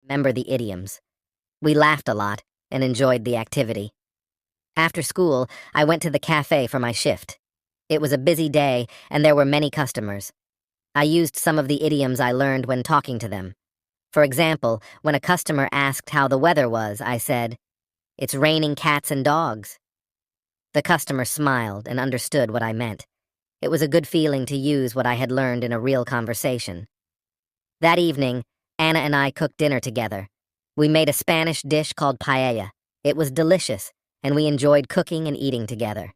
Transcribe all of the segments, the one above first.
remember the idioms. We laughed a lot and enjoyed the activity. After school, I went to the cafe for my shift. It was a busy day, and there were many customers. I used some of the idioms I learned when talking to them. For example, when a customer asked how the weather was, I said, "It's raining cats and dogs." The customer smiled and understood what I meant. It was a good feeling to use what I had learned in a real conversation. That evening, Anna and I cooked dinner together. We made a Spanish dish called paella. It was delicious, and we enjoyed cooking and eating together.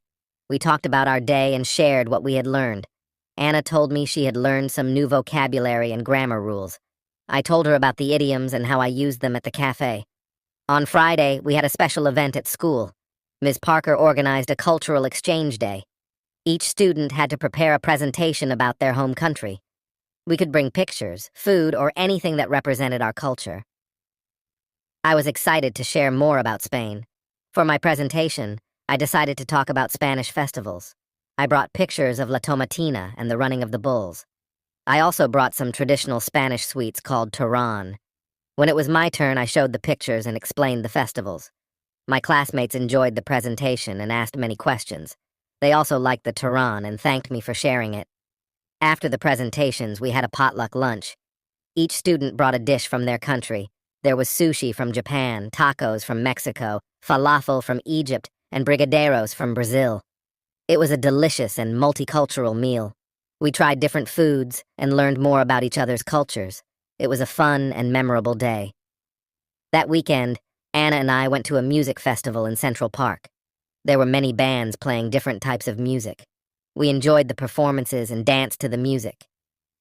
We talked about our day and shared what we had learned. Anna told me she had learned some new vocabulary and grammar rules. I told her about the idioms and how I used them at the cafe. On Friday, we had a special event at school. Ms. Parker organized a cultural exchange day. Each student had to prepare a presentation about their home country. We could bring pictures, food, or anything that represented our culture. I was excited to share more about Spain. For my presentation, I decided to talk about Spanish festivals. I brought pictures of La Tomatina and the running of the bulls. I also brought some traditional Spanish sweets called turrón. When it was my turn, I showed the pictures and explained the festivals. My classmates enjoyed the presentation and asked many questions. They also liked the turrón and thanked me for sharing it. After the presentations, we had a potluck lunch. Each student brought a dish from their country. There was sushi from Japan, tacos from Mexico, falafel from Egypt, and brigadeiros from Brazil. It was a delicious and multicultural meal. We tried different foods and learned more about each other's cultures. It was a fun and memorable day. That weekend, Anna and I went to a music festival in Central Park. There were many bands playing different types of music. We enjoyed the performances and danced to the music.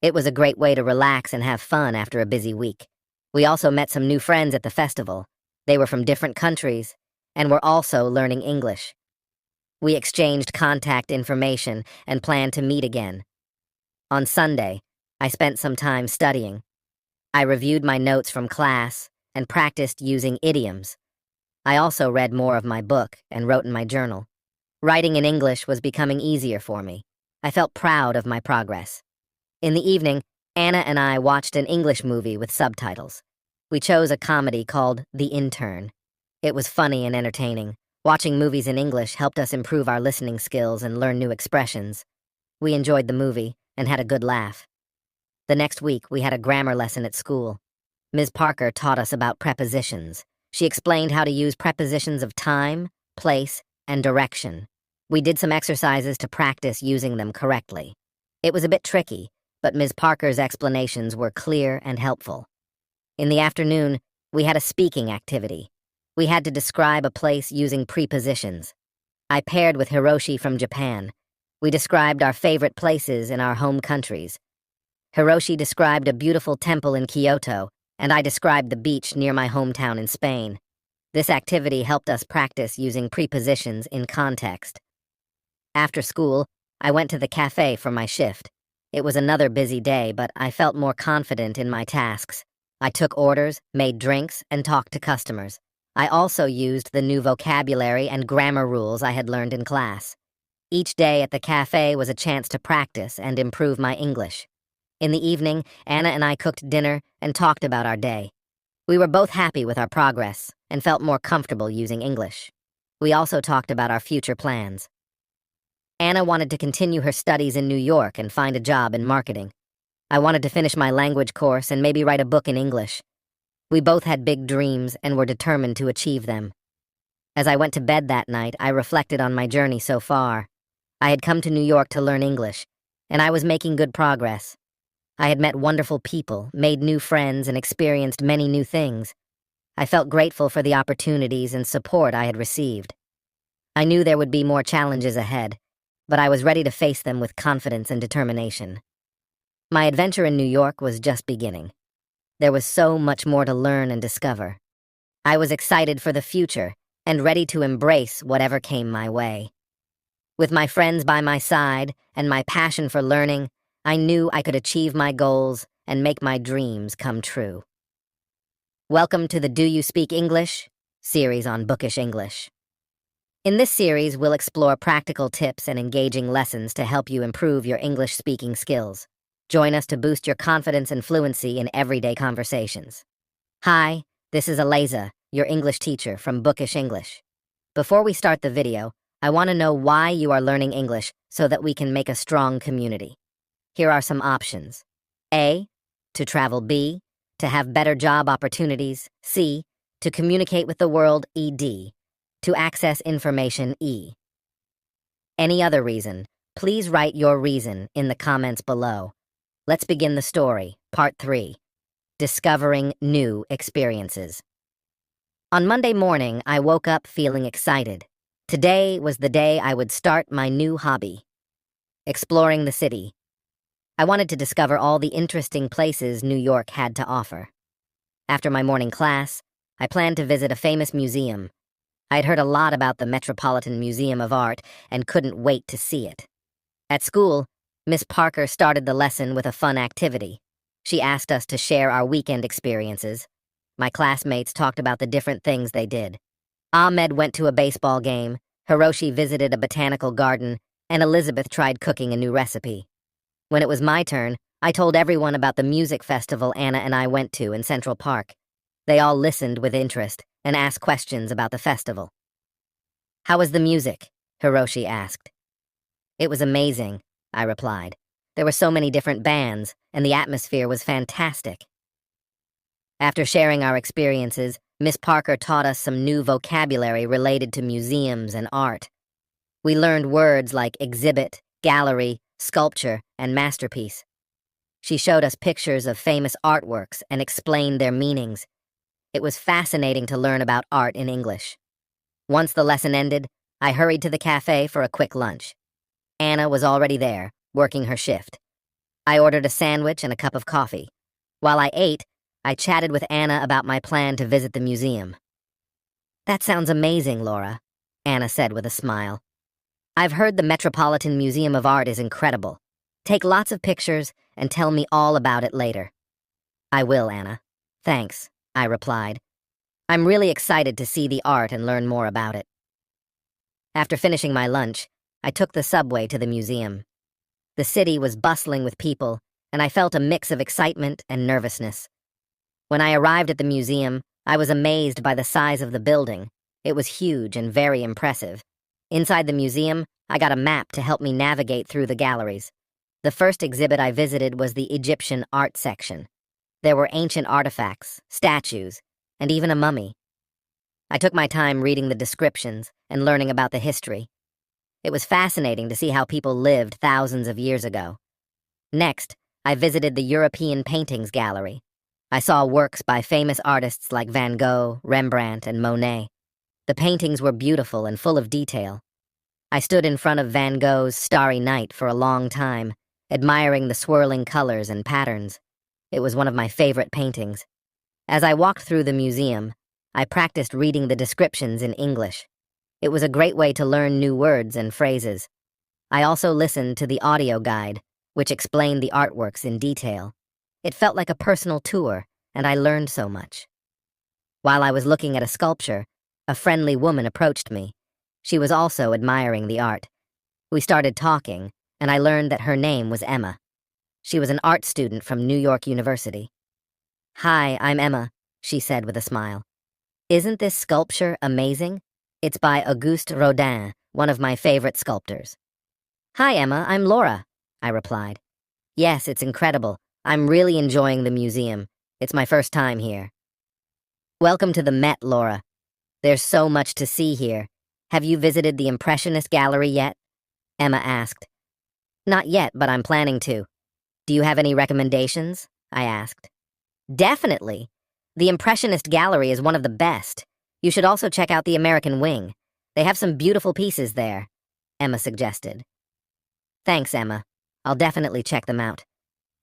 It was a great way to relax and have fun after a busy week. We also met some new friends at the festival. They were from different countries and were also learning English. We exchanged contact information and planned to meet again. On Sunday, I spent some time studying. I reviewed my notes from class and practiced using idioms. I also read more of my book and wrote in my journal. Writing in English was becoming easier for me. I felt proud of my progress. In the evening, Anna and I watched an English movie with subtitles. We chose a comedy called The Intern. It was funny and entertaining. Watching movies in English helped us improve our listening skills and learn new expressions. We enjoyed the movie and had a good laugh. The next week, we had a grammar lesson at school. Ms. Parker taught us about prepositions. She explained how to use prepositions of time, place, and direction. We did some exercises to practice using them correctly. It was a bit tricky, but Ms. Parker's explanations were clear and helpful. In the afternoon, we had a speaking activity. We had to describe a place using prepositions. I paired with Hiroshi from Japan. We described our favorite places in our home countries. Hiroshi described a beautiful temple in Kyoto, and I described the beach near my hometown in Spain. This activity helped us practice using prepositions in context. After school, I went to the cafe for my shift. It was another busy day, but I felt more confident in my tasks. I took orders, made drinks, and talked to customers. I also used the new vocabulary and grammar rules I had learned in class. Each day at the cafe was a chance to practice and improve my English. In the evening, Anna and I cooked dinner and talked about our day. We were both happy with our progress and felt more comfortable using English. We also talked about our future plans. Anna wanted to continue her studies in New York and find a job in marketing. I wanted to finish my language course and maybe write a book in English. We both had big dreams and were determined to achieve them. As I went to bed that night, I reflected on my journey so far. I had come to New York to learn English, and I was making good progress. I had met wonderful people, made new friends, and experienced many new things. I felt grateful for the opportunities and support I had received. I knew there would be more challenges ahead, but I was ready to face them with confidence and determination. My adventure in New York was just beginning. There was so much more to learn and discover. I was excited for the future and ready to embrace whatever came my way. With my friends by my side and my passion for learning, I knew I could achieve my goals and make my dreams come true. Welcome to the Do You Speak English series on Bookish English. In this series, we'll explore practical tips and engaging lessons to help you improve your English speaking skills. Join us to boost your confidence and fluency in everyday conversations. Hi, this is Eliza, your English teacher from Bookish English. Before we start the video, I want to know why you are learning English so that we can make a strong community. Here are some options. A, to travel. B, to have better job opportunities. C, to communicate with the world. ED, to access information. E. Any other reason, please write your reason in the comments below. Let's begin the story, Part 3. Discovering new experiences. On Monday morning, I woke up feeling excited. Today was the day I would start my new hobby, exploring the city. I wanted to discover all the interesting places New York had to offer. After my morning class, I planned to visit a famous museum. I'd heard a lot about the Metropolitan Museum of Art and couldn't wait to see it. At school, Miss Parker started the lesson with a fun activity. She asked us to share our weekend experiences. My classmates talked about the different things they did. Ahmed went to a baseball game, Hiroshi visited a botanical garden, and Elizabeth tried cooking a new recipe. When it was my turn, I told everyone about the music festival Anna and I went to in Central Park. They all listened with interest and asked questions about the festival. "How was the music?" Hiroshi asked. "It was amazing," I replied. There were so many different bands, and the atmosphere was fantastic. After sharing our experiences, Miss Parker taught us some new vocabulary related to museums and art. We learned words like exhibit, gallery, sculpture, and masterpiece. She showed us pictures of famous artworks and explained their meanings. It was fascinating to learn about art in English. Once the lesson ended, I hurried to the cafe for a quick lunch. Anna was already there, working her shift. I ordered a sandwich and a cup of coffee. While I ate, I chatted with Anna about my plan to visit the museum. "That sounds amazing, Laura," Anna said with a smile. "I've heard the Metropolitan Museum of Art is incredible. Take lots of pictures and tell me all about it later." "I will, Anna. Thanks," I replied. "I'm really excited to see the art and learn more about it." After finishing my lunch, I took the subway to the museum. The city was bustling with people, and I felt a mix of excitement and nervousness. When I arrived at the museum, I was amazed by the size of the building. It was huge and very impressive. Inside the museum, I got a map to help me navigate through the galleries. The first exhibit I visited was the Egyptian art section. There were ancient artifacts, statues, and even a mummy. I took my time reading the descriptions and learning about the history. It was fascinating to see how people lived thousands of years ago. Next, I visited the European Paintings Gallery. I saw works by famous artists like Van Gogh, Rembrandt, and Monet. The paintings were beautiful and full of detail. I stood in front of Van Gogh's Starry Night for a long time, admiring the swirling colors and patterns. It was one of my favorite paintings. As I walked through the museum, I practiced reading the descriptions in English. It was a great way to learn new words and phrases. I also listened to the audio guide, which explained the artworks in detail. It felt like a personal tour, and I learned so much. While I was looking at a sculpture, a friendly woman approached me. She was also admiring the art. We started talking, and I learned that her name was Emma. She was an art student from New York University. "Hi, I'm Emma," she said with a smile. "Isn't this sculpture amazing? It's by Auguste Rodin, one of my favorite sculptors." "Hi, Emma, I'm Laura," I replied. "Yes, it's incredible. I'm really enjoying the museum. It's my first time here." "Welcome to the Met, Laura. There's so much to see here. Have you visited the Impressionist Gallery yet?" Emma asked. "Not yet, but I'm planning to. Do you have any recommendations?" I asked. "Definitely. The Impressionist Gallery is one of the best. You should also check out the American Wing. They have some beautiful pieces there," Emma suggested. "Thanks, Emma. I'll definitely check them out.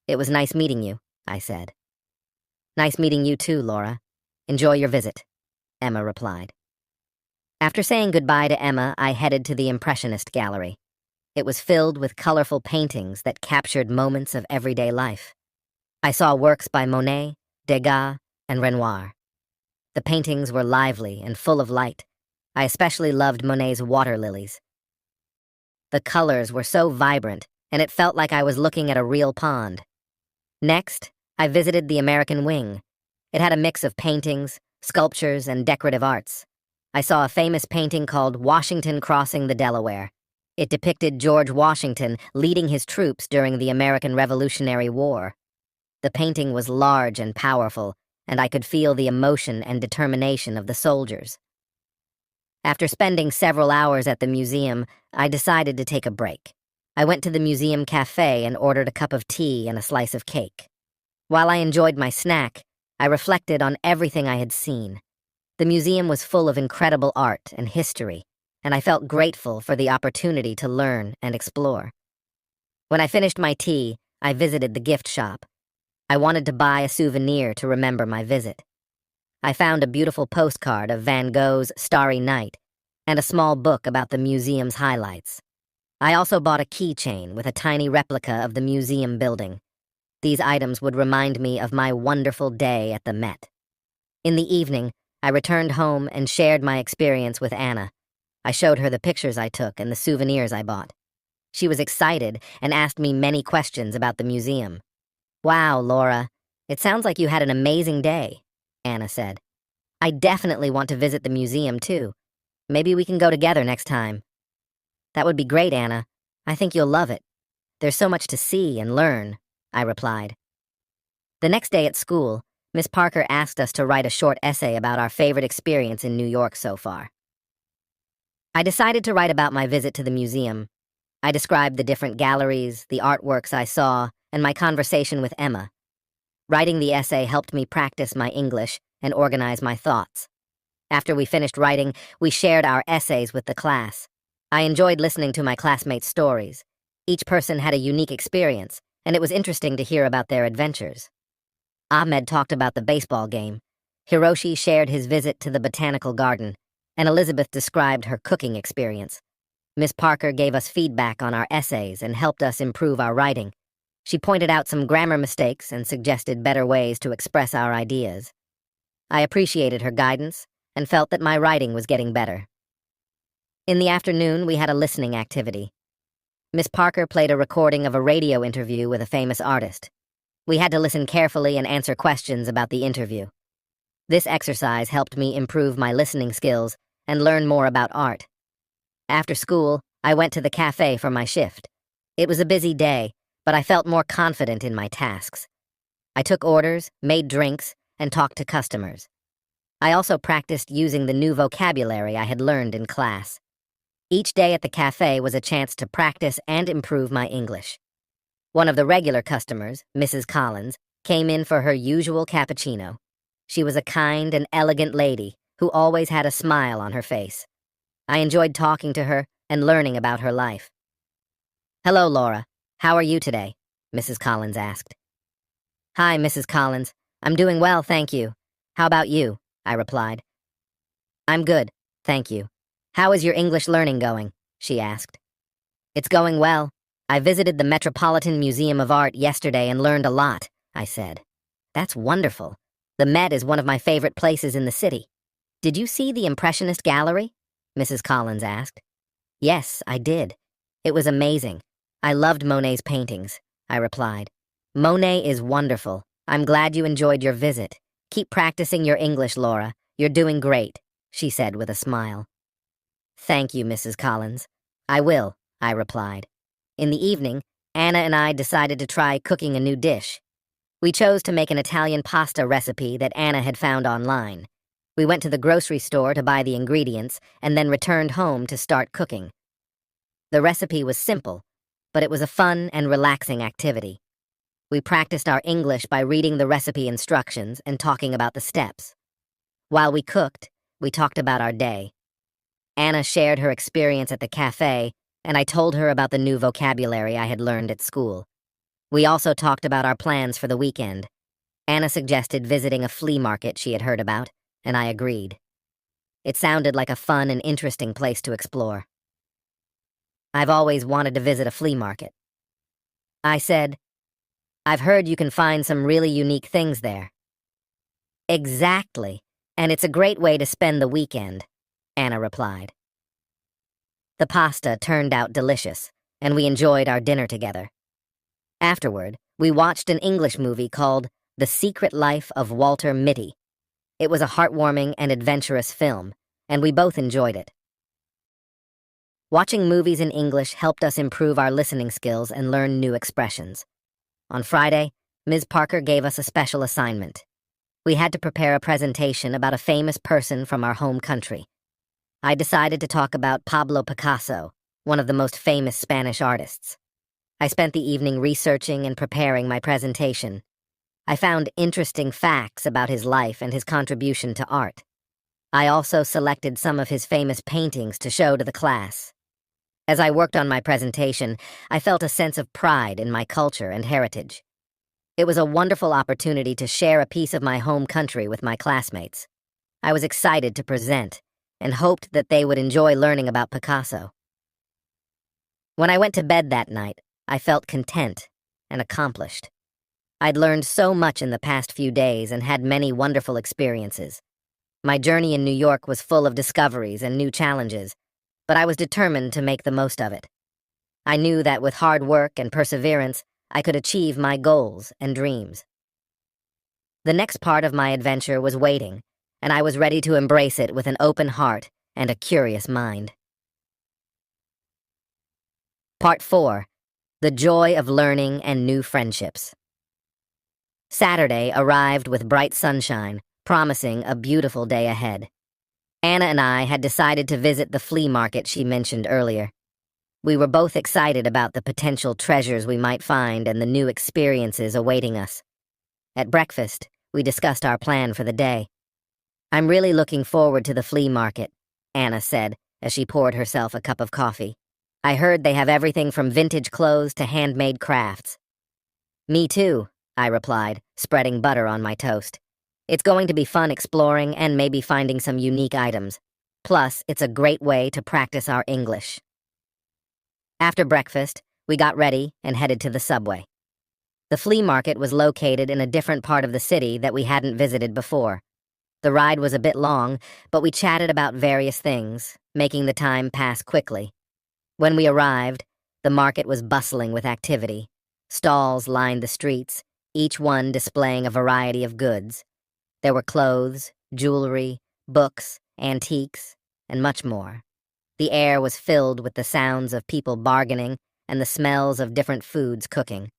It was nice meeting you," I said. "Nice meeting you too, Laura. Enjoy your visit," Emma replied. After saying goodbye to Emma, I headed to the Impressionist Gallery. It was filled with colorful paintings that captured moments of everyday life. I saw works by Monet, Degas, and Renoir. The paintings were lively and full of light. I especially loved Monet's water lilies. The colors were so vibrant, and it felt like I was looking at a real pond. Next, I visited the American Wing. It had a mix of paintings, sculptures, and decorative arts. I saw a famous painting called Washington Crossing the Delaware. It depicted George Washington leading his troops during the American Revolutionary War. The painting was large and powerful, and I could feel the emotion and determination of the soldiers. After spending several hours at the museum, I decided to take a break. I went to the museum cafe and ordered a cup of tea and a slice of cake. While I enjoyed my snack, I reflected on everything I had seen. The museum was full of incredible art and history, and I felt grateful for the opportunity to learn and explore. When I finished my tea, I visited the gift shop. I wanted to buy a souvenir to remember my visit. I found a beautiful postcard of Van Gogh's Starry Night and a small book about the museum's highlights. I also bought a keychain with a tiny replica of the museum building. These items would remind me of my wonderful day at the Met. In the evening, I returned home and shared my experience with Anna. I showed her the pictures I took and the souvenirs I bought. She was excited and asked me many questions about the museum. "Wow, Laura, it sounds like you had an amazing day," Anna said. "I definitely want to visit the museum, too. Maybe we can go together next time." "That would be great, Anna. I think you'll love it. There's so much to see and learn," I replied. The next day at school, Miss Parker asked us to write a short essay about our favorite experience in New York so far. I decided to write about my visit to the museum. I described the different galleries, the artworks I saw, and my conversation with Emma. Writing the essay helped me practice my English and organize my thoughts. After we finished writing, we shared our essays with the class. I enjoyed listening to my classmates' stories. Each person had a unique experience, and it was interesting to hear about their adventures. Ahmed talked about the baseball game. Hiroshi shared his visit to the botanical garden, and Elizabeth described her cooking experience. Miss Parker gave us feedback on our essays and helped us improve our writing. She pointed out some grammar mistakes and suggested better ways to express our ideas. I appreciated her guidance and felt that my writing was getting better. In the afternoon, we had a listening activity. Miss Parker played a recording of a radio interview with a famous artist. We had to listen carefully and answer questions about the interview. This exercise helped me improve my listening skills and learn more about art. After school, I went to the cafe for my shift. It was a busy day, but I felt more confident in my tasks. I took orders, made drinks, and talked to customers. I also practiced using the new vocabulary I had learned in class. Each day at the cafe was a chance to practice and improve my English. One of the regular customers, Mrs. Collins, came in for her usual cappuccino. She was a kind and elegant lady who always had a smile on her face. I enjoyed talking to her and learning about her life. "Hello, Laura. How are you today?" Mrs. Collins asked. "Hi, Mrs. Collins. I'm doing well, thank you. How about you?" I replied. "I'm good, thank you. How is your English learning going?" she asked. "It's going well. I visited the Metropolitan Museum of Art yesterday and learned a lot," I said. "That's wonderful. The Met is one of my favorite places in the city. Did you see the Impressionist Gallery?" Mrs. Collins asked. "Yes, I did. It was amazing. I loved Monet's paintings," I replied. "Monet is wonderful. I'm glad you enjoyed your visit. Keep practicing your English, Laura. You're doing great," she said with a smile. "Thank you, Mrs. Collins. I will," I replied. In the evening, Anna and I decided to try cooking a new dish. We chose to make an Italian pasta recipe that Anna had found online. We went to the grocery store to buy the ingredients and then returned home to start cooking. The recipe was simple, but it was a fun and relaxing activity. We practiced our English by reading the recipe instructions and talking about the steps. While we cooked, we talked about our day. Anna shared her experience at the cafe, and I told her about the new vocabulary I had learned at school. We also talked about our plans for the weekend. Anna suggested visiting a flea market she had heard about, and I agreed. It sounded like a fun and interesting place to explore. "I've always wanted to visit a flea market." I said, "I've heard you can find some really unique things there." "Exactly, and it's a great way to spend the weekend," Anna replied. The pasta turned out delicious, and we enjoyed our dinner together. Afterward, we watched an English movie called The Secret Life of Walter Mitty. It was a heartwarming and adventurous film, and we both enjoyed it. Watching movies in English helped us improve our listening skills and learn new expressions. On Friday, Ms. Parker gave us a special assignment. We had to prepare a presentation about a famous person from our home country. I decided to talk about Pablo Picasso, one of the most famous Spanish artists. I spent the evening researching and preparing my presentation. I found interesting facts about his life and his contribution to art. I also selected some of his famous paintings to show to the class. As I worked on my presentation, I felt a sense of pride in my culture and heritage. It was a wonderful opportunity to share a piece of my home country with my classmates. I was excited to present and hoped that they would enjoy learning about Picasso. When I went to bed that night, I felt content and accomplished. I'd learned so much in the past few days and had many wonderful experiences. My journey in New York was full of discoveries and new challenges, but I was determined to make the most of it. I knew that with hard work and perseverance, I could achieve my goals and dreams. The next part of my adventure was waiting, and I was ready to embrace it with an open heart and a curious mind. Part 4. The Joy of Learning and New Friendships. Saturday arrived with bright sunshine, promising a beautiful day ahead. Anna and I had decided to visit the flea market she mentioned earlier. We were both excited about the potential treasures we might find and the new experiences awaiting us. At breakfast, we discussed our plan for the day. "I'm really looking forward to the flea market," Anna said as she poured herself a cup of coffee. "I heard they have everything from vintage clothes to handmade crafts." "Me too," I replied, spreading butter on my toast. "It's going to be fun exploring and maybe finding some unique items. Plus, it's a great way to practice our English." After breakfast, we got ready and headed to the subway. The flea market was located in a different part of the city that we hadn't visited before. The ride was a bit long, but we chatted about various things, making the time pass quickly. When we arrived, the market was bustling with activity. Stalls lined the streets, each one displaying a variety of goods. There were clothes, jewelry, books, antiques, and much more. The air was filled with the sounds of people bargaining and the smells of different foods cooking.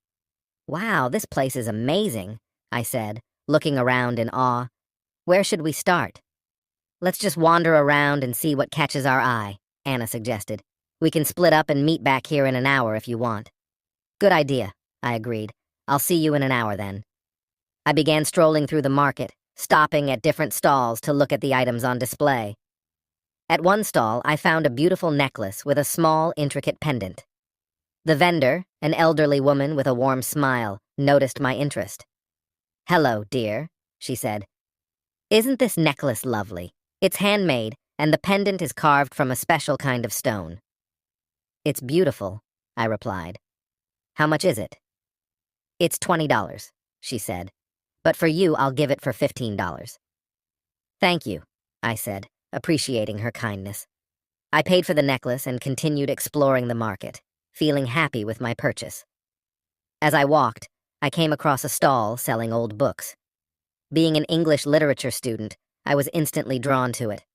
"Wow, this place is amazing," I said, looking around in awe. "Where should we start?" "Let's just wander around and see what catches our eye," Anna suggested. "We can split up and meet back here in an hour if you want." "Good idea," I agreed. "I'll see you in an hour then." I began strolling through the market, stopping at different stalls to look at the items on display. At one stall, I found a beautiful necklace with a small, intricate pendant. The vendor, an elderly woman with a warm smile, noticed my interest. "Hello, dear," she said. "Isn't this necklace lovely? It's handmade, and the pendant is carved from a special kind of stone." "It's beautiful," I replied. "How much is it?" "It's $20, she said. "But for you, I'll give it for $15. "Thank you," I said, appreciating her kindness. I paid for the necklace and continued exploring the market, feeling happy with my purchase. As I walked, I came across a stall selling old books. Being an English literature student, I was instantly drawn to it.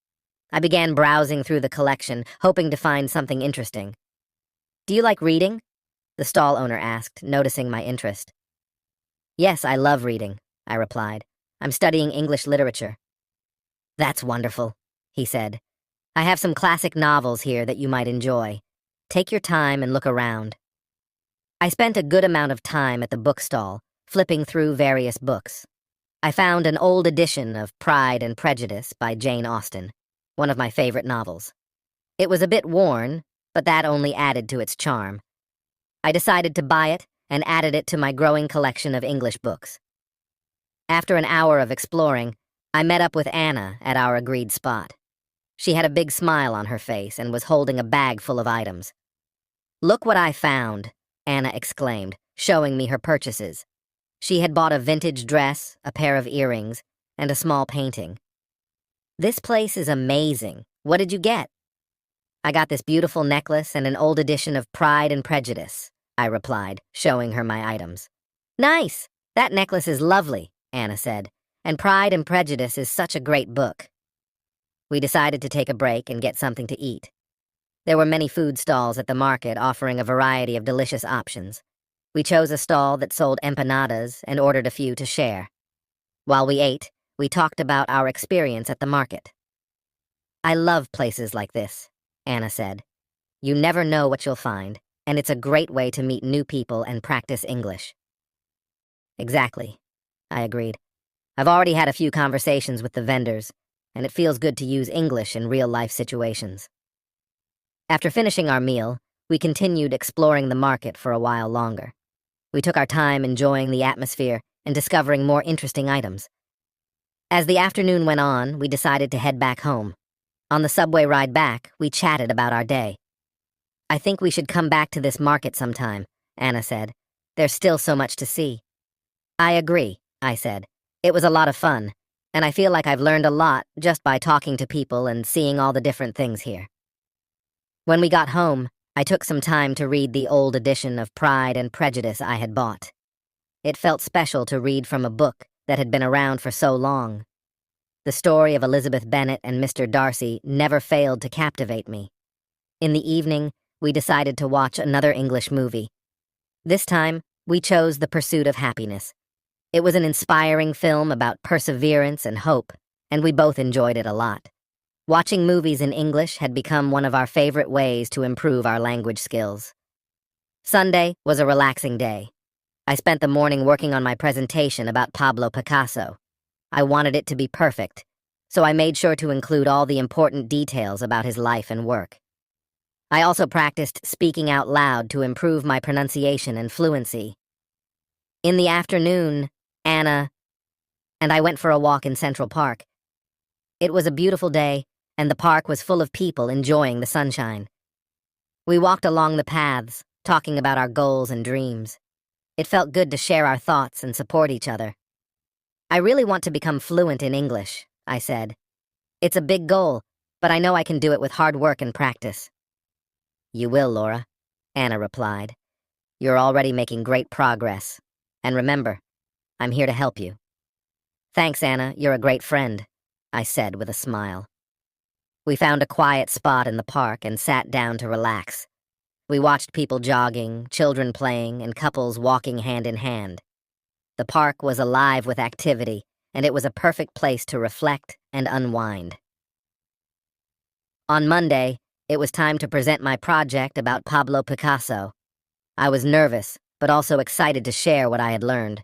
I began browsing through the collection, hoping to find something interesting. "Do you like reading?" the stall owner asked, noticing my interest. "Yes, I love reading," I replied. "I'm studying English literature." "That's wonderful," he said. "I have some classic novels here that you might enjoy. Take your time and look around." I spent a good amount of time at the bookstall, flipping through various books. I found an old edition of Pride and Prejudice by Jane Austen, one of my favorite novels. It was a bit worn, but that only added to its charm. I decided to buy it and added it to my growing collection of English books. After an hour of exploring, I met up with Anna at our agreed spot. She had a big smile on her face and was holding a bag full of items. "Look what I found," Anna exclaimed, showing me her purchases. She had bought a vintage dress, a pair of earrings, and a small painting. "This place is amazing. What did you get?" "I got this beautiful necklace and an old edition of Pride and Prejudice," I replied, showing her my items. "Nice! That necklace is lovely," Anna said, "and Pride and Prejudice is such a great book." We decided to take a break and get something to eat. There were many food stalls at the market offering a variety of delicious options. We chose a stall that sold empanadas and ordered a few to share. While we ate, we talked about our experience at the market. "I love places like this," Anna said. "You never know what you'll find, and it's a great way to meet new people and practice English." "Exactly," I agreed. "I've already had a few conversations with the vendors, and it feels good to use English in real-life situations." After finishing our meal, we continued exploring the market for a while longer. We took our time enjoying the atmosphere and discovering more interesting items. As the afternoon went on, we decided to head back home. On the subway ride back, we chatted about our day. "I think we should come back to this market sometime," Anna said. "There's still so much to see." "I agree," I said. "It was a lot of fun, and I feel like I've learned a lot just by talking to people and seeing all the different things here." When we got home, I took some time to read the old edition of Pride and Prejudice I had bought. It felt special to read from a book that had been around for so long. The story of Elizabeth Bennet and Mr. Darcy never failed to captivate me. In the evening, we decided to watch another English movie. This time, we chose The Pursuit of Happiness. It was an inspiring film about perseverance and hope, and we both enjoyed it a lot. Watching movies in English had become one of our favorite ways to improve our language skills. Sunday was a relaxing day. I spent the morning working on my presentation about Pablo Picasso. I wanted it to be perfect, so I made sure to include all the important details about his life and work. I also practiced speaking out loud to improve my pronunciation and fluency. In the afternoon, Anna and I went for a walk in Central Park. It was a beautiful day, and the park was full of people enjoying the sunshine. We walked along the paths, talking about our goals and dreams. It felt good to share our thoughts and support each other. "I really want to become fluent in English," I said. "It's a big goal, but I know I can do it with hard work and practice." "You will, Laura," Anna replied. "You're already making great progress. And remember, I'm here to help you." "Thanks, Anna. You're a great friend," I said with a smile. We found a quiet spot in the park and sat down to relax. We watched people jogging, children playing, and couples walking hand in hand. The park was alive with activity, and it was a perfect place to reflect and unwind. On Monday, it was time to present my project about Pablo Picasso. I was nervous, but also excited to share what I had learned.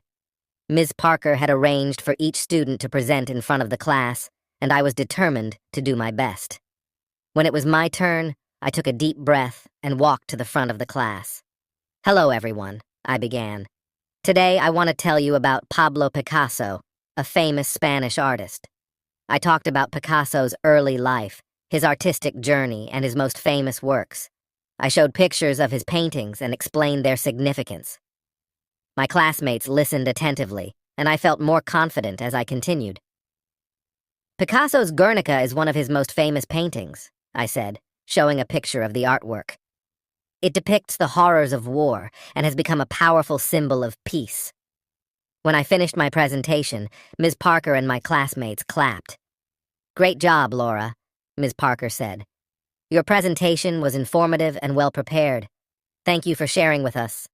Ms. Parker had arranged for each student to present in front of the class, and I was determined to do my best. When it was my turn, I took a deep breath and walked to the front of the class. "Hello, everyone," I began. "Today I want to tell you about Pablo Picasso, a famous Spanish artist. I talked about Picasso's early life, his artistic journey, and his most famous works. I showed pictures of his paintings and explained their significance. My classmates listened attentively, and I felt more confident as I continued. Picasso's Guernica is one of his most famous paintings, I said, showing a picture of the artwork. It depicts the horrors of war and has become a powerful symbol of peace. When I finished my presentation, Ms. Parker and my classmates clapped. "Great job, Laura," Ms. Parker said. "Your presentation was informative and well-prepared. Thank you for sharing with us."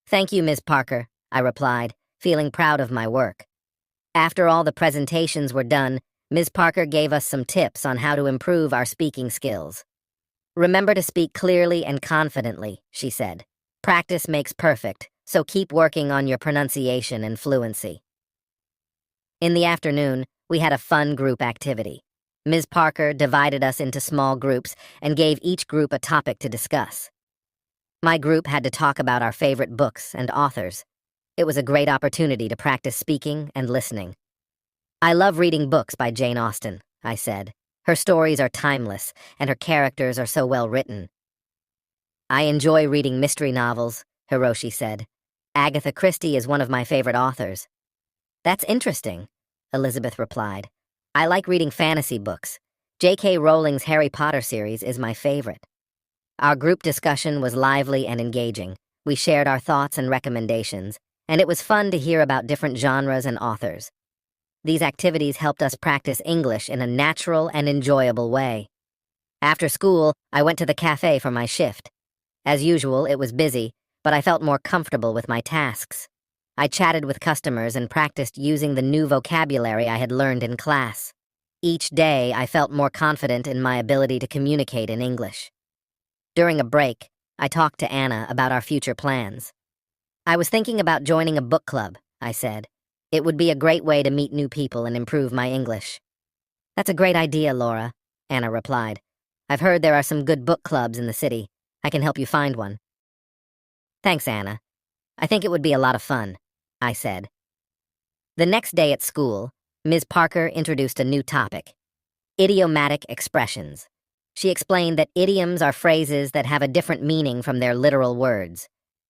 "Thank you, Ms. Parker," I replied, feeling proud of my work. After all the presentations were done, Ms. Parker gave us some tips on how to improve our speaking skills. "Remember to speak clearly and confidently," she said. "Practice makes perfect, so keep working on your pronunciation and fluency." In the afternoon, we had a fun group activity. Ms. Parker divided us into small groups and gave each group a topic to discuss. My group had to talk about our favorite books and authors. It was a great opportunity to practice speaking and listening. "I love reading books by Jane Austen," I said. "Her stories are timeless, and her characters are so well written." "I enjoy reading mystery novels," Hiroshi said. "Agatha Christie is one of my favorite authors." "That's interesting," Elizabeth replied. "I like reading fantasy books. J.K. Rowling's Harry Potter series is my favorite." Our group discussion was lively and engaging. We shared our thoughts and recommendations, and it was fun to hear about different genres and authors. These activities helped us practice English in a natural and enjoyable way. After school, I went to the cafe for my shift. As usual, it was busy, but I felt more comfortable with my tasks. I chatted with customers and practiced using the new vocabulary I had learned in class. Each day, I felt more confident in my ability to communicate in English. During a break, I talked to Anna about our future plans. I was thinking about joining a book club, I said. It would be a great way to meet new people and improve my English. That's a great idea, Laura, Anna replied. I've heard there are some good book clubs in the city. I can help you find one. Thanks, Anna. I think it would be a lot of fun, I said. The next day at school, Ms. Parker introduced a new topic: idiomatic expressions. She explained that idioms are phrases that have a different meaning from their literal words.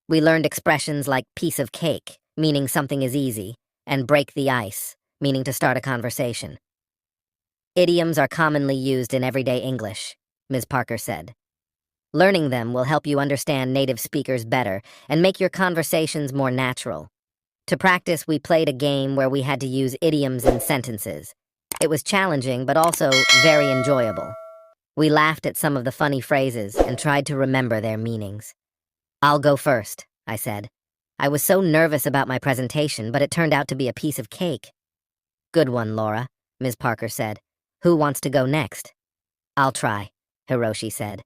We learned expressions like piece of cake, meaning something is easy, and break the ice, meaning to start a conversation. Idioms are commonly used in everyday English, Ms. Parker said. Learning them will help you understand native speakers better and make your conversations more natural. To practice, we played a game where we had to use idioms in sentences. It was challenging, but also very enjoyable. We laughed at some of the funny phrases and tried to remember their meanings. I'll go first, I said. I was so nervous about my presentation, but it turned out to be a piece of cake. Good one, Laura, Ms. Parker said. Who wants to go next? I'll try, Hiroshi said.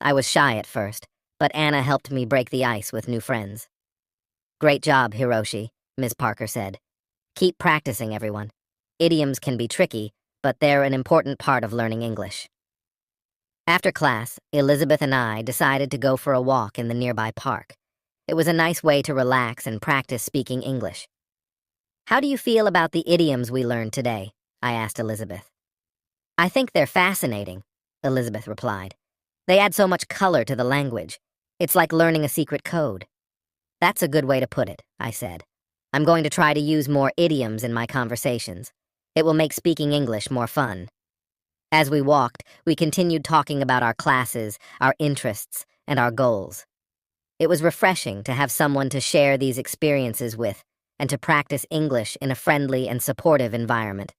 I was shy at first, but Anna helped me break the ice with new friends. Great job, Hiroshi, Ms. Parker said. Keep practicing, everyone. Idioms can be tricky, but they're an important part of learning English. After class, Elizabeth and I decided to go for a walk in the nearby park. It was a nice way to relax and practice speaking English. How do you feel about the idioms we learned today? I asked Elizabeth. I think they're fascinating, Elizabeth replied. They add so much color to the language. It's like learning a secret code. That's a good way to put it, I said. I'm going to try to use more idioms in my conversations. It will make speaking English more fun. As we walked, we continued talking about our classes, our interests, and our goals. It was refreshing to have someone to share these experiences with and to practice English in a friendly and supportive environment.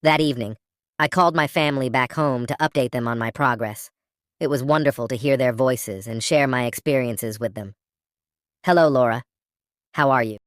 That evening, I called my family back home to update them on my progress. It was wonderful to hear their voices and share my experiences with them. Hello, Laura. How are you?